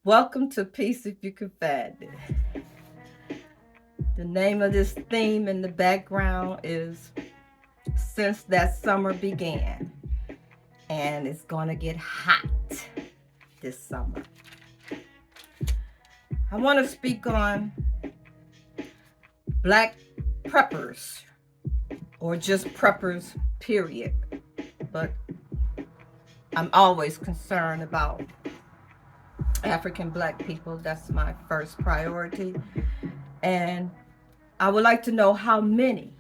Welcome to Peace If You Can Find It. The name of this theme in the background is Since That Summer Began. And it's going to get hot this summer. I want to speak on black preppers or just preppers, period. But I'm always concerned about African black people. That's my first priority. And I would like to know how many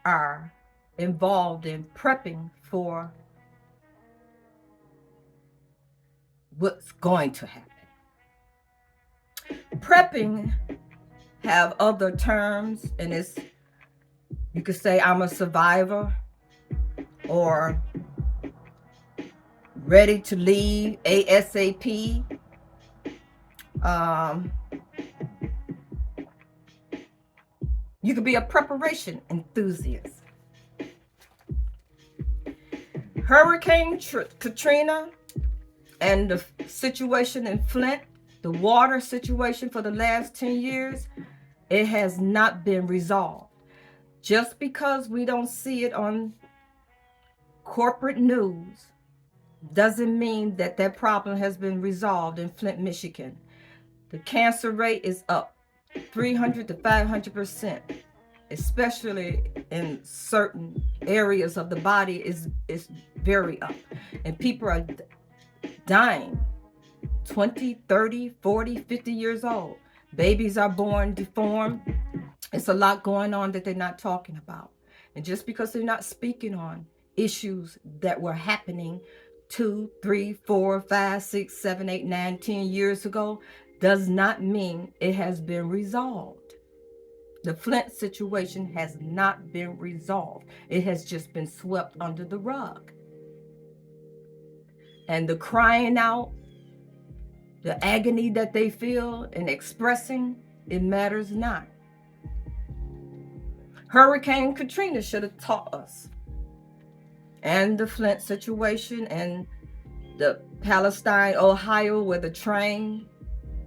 are involved in prepping for what's going to happen. Prepping have other terms, and it's, you could say I'm a survivor or ready to leave ASAP. You could be a preparation enthusiast. Hurricane Katrina and the situation in Flint, the water situation for the last 10 years, it has not been resolved. Just because we don't see it on corporate news doesn't mean that that problem has been resolved in Flint, Michigan. The cancer rate is up 300 to 500%, especially in certain areas of the body is very up. And people are dying 20, 30, 40, 50 years old. Babies are born deformed. It's a lot going on that they're not talking about. And just because they're not speaking on issues that were happening 2, 3, 4, 5, 6, 7, 8, 9, 10 years ago does not mean it has been resolved. The Flint situation has not been resolved. It has just been swept under the rug. And the crying out, the agony that they feel and expressing, it matters not. Hurricane Katrina should have taught us. And the Flint situation and the Palestine, Ohio, where the train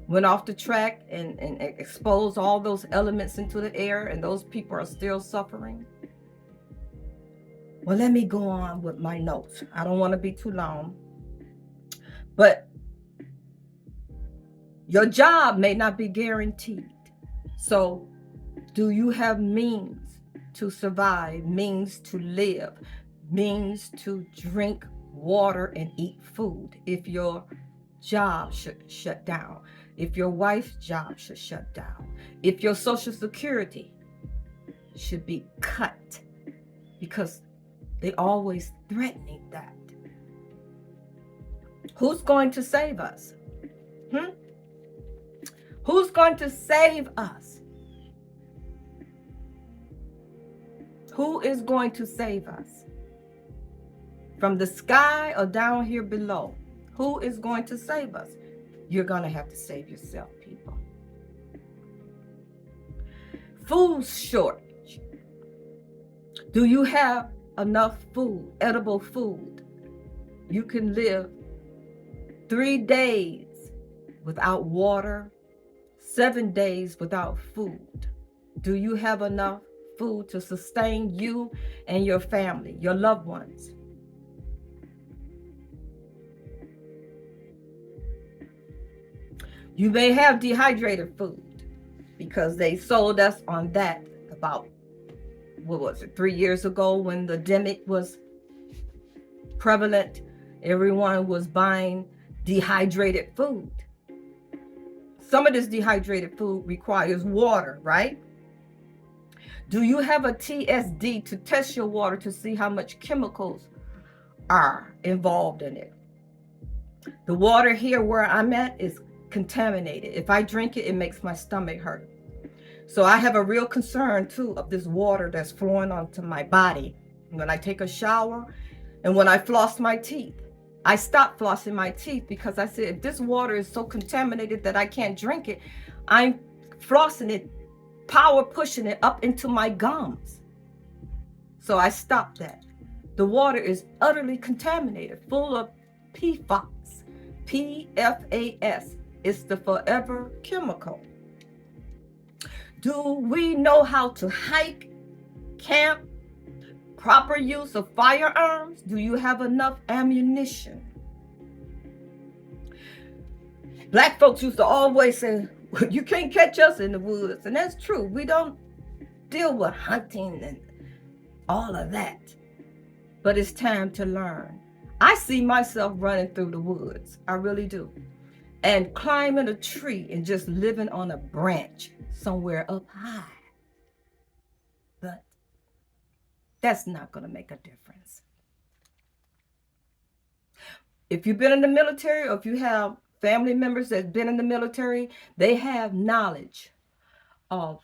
went off the track and exposed all those elements into the air, and those people are still suffering. Well, let me go on with my notes. I don't want to be too long. But your job may not be guaranteed. So do you have means to survive, means to live, means to drink water and eat food if your job should shut down, if your wife's job should shut down, if your Social Security should be cut, because they always threatening that. Who's going to save us? Who's going to save us? Who is going to save us? From the sky or down here below? Who is going to save us? You're going to have to save yourself, people. Food shortage. Do you have enough food, edible food? You can live 3 days without water, 7 days without food. Do you have enough food to sustain you and your family, your loved ones? You may have dehydrated food because they sold us on that about, 3 years ago when the demic was prevalent. Everyone was buying dehydrated food. Some of this dehydrated food requires water, right? Do you have a TSD to test your water to see how much chemicals are involved in it? The water here where I'm at is contaminated. If I drink it, it makes my stomach hurt. So I have a real concern too of this water that's flowing onto my body when I take a shower and when I floss my teeth. I stopped flossing my teeth because I said, if this water is so contaminated that I can't drink it, I'm flossing it, power pushing it up into my gums. So I stopped that. The water is utterly contaminated, full of PFAS, PFAS. It's the forever chemical. Do we know how to hike, camp, proper use of firearms? Do you have enough ammunition? Black folks used to always say, well, you can't catch us in the woods. And that's true. We don't deal with hunting and all of that. But it's time to learn. I see myself running through the woods. I really do. And climbing a tree and just living on a branch somewhere up high. But that's not going to make a difference. If you've been in the military, or if you have family members that's been in the military, they have knowledge of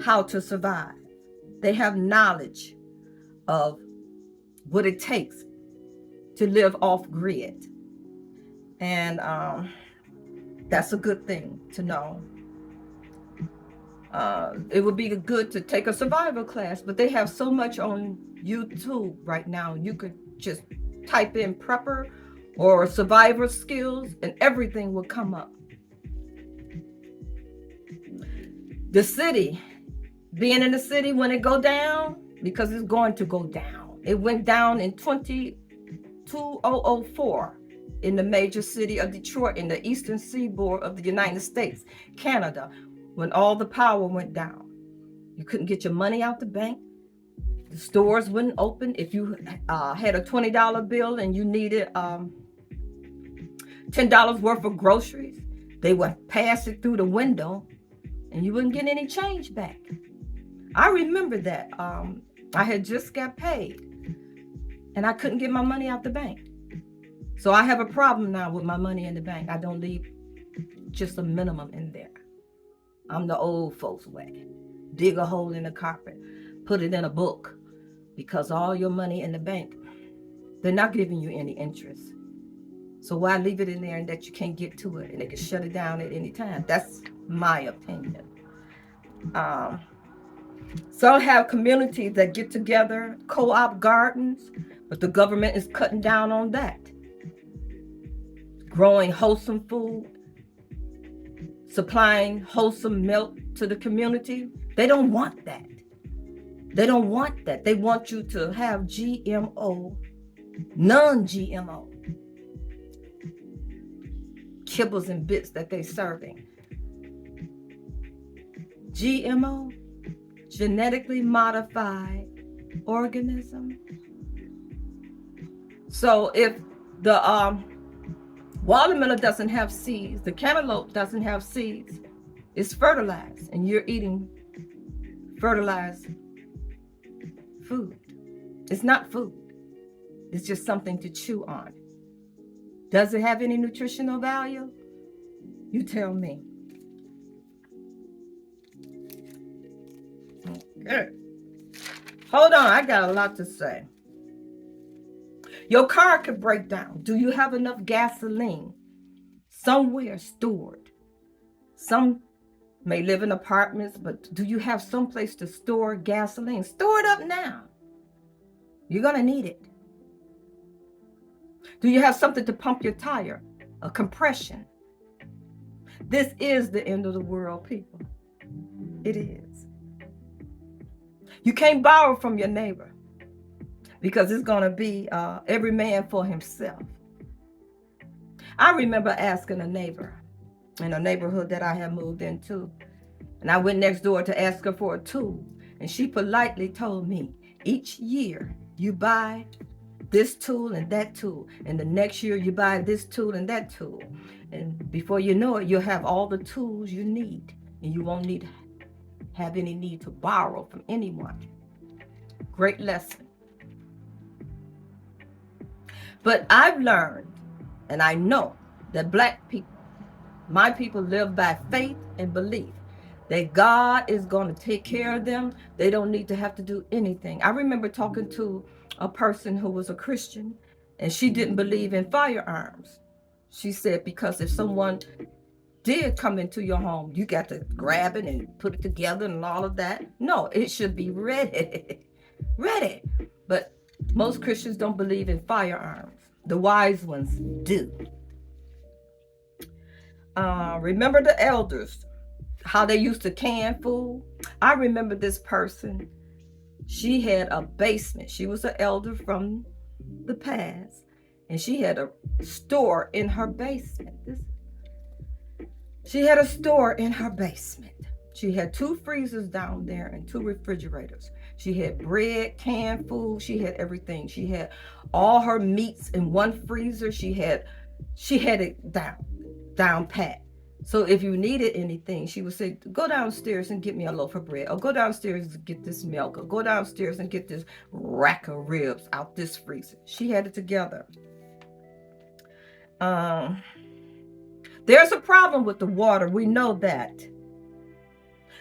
how to survive. They have knowledge of what it takes to live off grid. And that's a good thing to know. It would be good to take a survival class, but they have so much on YouTube right now. You could just type in prepper or survivor skills and everything will come up. The city, being in the city when it go down, because it's going to go down. It went down in 2004 in the major city of Detroit in the eastern seaboard of the United States, Canada, when all the power went down. You couldn't get your money out the bank. The stores wouldn't open. If you had a $20 bill and you needed $10 worth of groceries, they would pass it through the window and you wouldn't get any change back. I remember that. I had just got paid and I couldn't get my money out the bank. So I have a problem now with my money in the bank. I don't leave just a minimum in there. I'm the old folks way. Dig a hole in the carpet, put it in a book, because all your money in the bank, they're not giving you any interest. So why leave it in there and that you can't get to it and they can shut it down at any time? That's my opinion. Some have communities that get together, co-op gardens, but the government is cutting down on that. Growing wholesome food, supplying wholesome milk to the community. They don't want that. They don't want that. They want you to have GMO, non-GMO kibbles and bits that they're serving. GMO, genetically modified organism. So if the watermelon doesn't have seeds, the cantaloupe doesn't have seeds, it's fertilized, and you're eating fertilized food. It's not food. It's just something to chew on. Does it have any nutritional value? You tell me. Okay. Hold on, I got a lot to say. Your car could break down. Do you have enough gasoline somewhere stored? Some may live in apartments, but do you have some place to store gasoline? Store it up now. You're going to need it. Do you have something to pump your tire? A compression. This is the end of the world, people. It is. You can't borrow from your neighbor because it's going to be every man for himself. I remember asking a neighbor in a neighborhood that I had moved into, and I went next door to ask her for a tool, and she politely told me, each year you buy this tool and that tool, and the next year you buy this tool and that tool, and before you know it, you'll have all the tools you need, and you won't have any need to borrow from anyone. Great lesson. But I've learned, and I know that Black people, my people, live by faith and belief that God is going to take care of them. They don't need to have to do anything. I remember talking to a person who was a Christian, and she didn't believe in firearms. She said, because if someone did come into your home, you got to grab it and put it together and all of that. No, it should be ready. Ready. But most Christians don't believe in firearms. The wise ones do. Remember the elders, how they used to can food? I remember this person. She had a basement. She was an elder from the past, and she had a store in her basement. She had a store in her basement. She had 2 freezers down there and 2 refrigerators. She had bread, canned food. She had everything. She had all her meats in one freezer. She had it down pat. So if you needed anything, she would say, go downstairs and get me a loaf of bread, or go downstairs and get this milk, or go downstairs and get this rack of ribs out this freezer. She had it together. There's a problem with the water. We know that.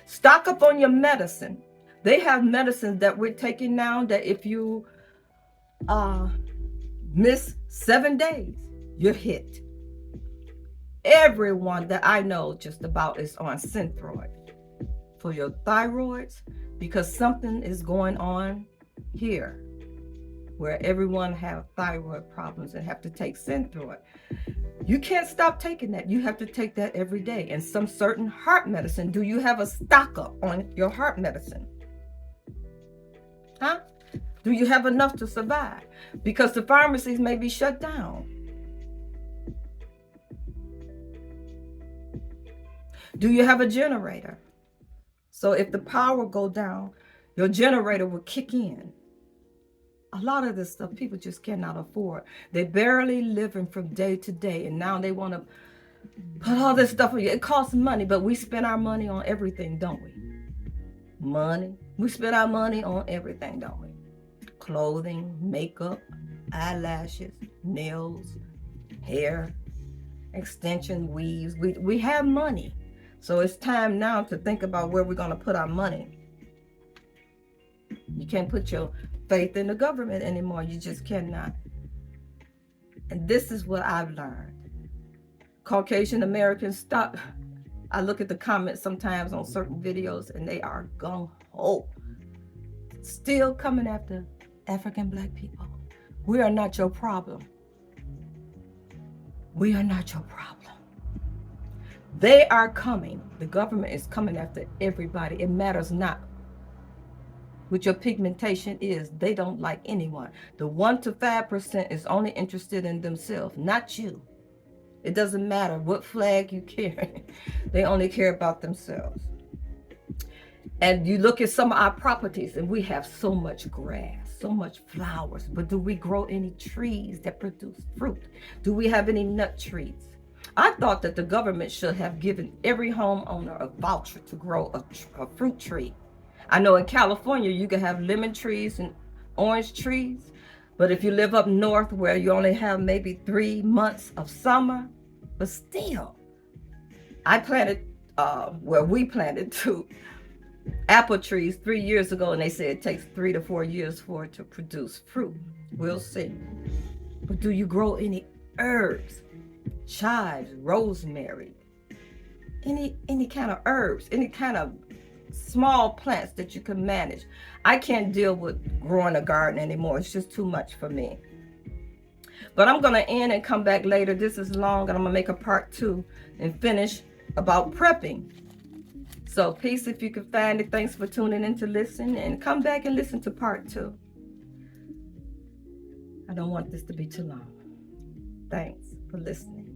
Stock up on your medicine. They have medicines that we're taking now that if you miss 7 days, you're hit. Everyone that I know just about is on Synthroid for your thyroids, because something is going on here where everyone have thyroid problems and have to take Synthroid. You can't stop taking that. You have to take that every day. And some certain heart medicine. Do you have a stock up on your heart medicine? Huh? Do you have enough to survive? Because the pharmacies may be shut down. Do you have a generator? So if the power go down, your generator will kick in. A lot of this stuff people just cannot afford. They're barely living from day to day, and now they want to put all this stuff on you. It costs money, but we spend our money on everything, don't we? Money. We spend our money on everything, don't we? Clothing, makeup, eyelashes, nails, hair, extension, weaves. We have money. So it's time now to think about where we're going to put our money. You can't put your faith in the government anymore. You just cannot. And this is what I've learned. Caucasian Americans, stop. I look at the comments sometimes on certain videos and they are gung-ho. Still coming after African Black people. We are not your problem. We are not your problem. They are coming. The government is coming after everybody. It matters not what your pigmentation is. They don't like anyone. The 1 to 5% is only interested in themselves, not you. It doesn't matter what flag you carry. They only care about themselves. And you look at some of our properties and we have so much grass, so much flowers, but do we grow any trees that produce fruit? Do we have any nut trees? I thought that the government should have given every homeowner a voucher to grow a fruit tree. I know in California, you can have lemon trees and orange trees, but if you live up north where you only have maybe 3 months of summer, but still, I planted, we planted 2 apple trees 3 years ago, and they said it takes 3 to 4 years for it to produce fruit. We'll see. But do you grow any herbs? Chives, rosemary, any kind of herbs, any kind of small plants that you can manage. I can't deal with growing a garden anymore. It's just too much for me. But I'm going to end and come back later. This is long, and I'm going to make a part 2 and finish about prepping. So peace if you can find it. Thanks for tuning in to listen, and come back and listen to part 2. I don't want this to be too long. Thanks for listening.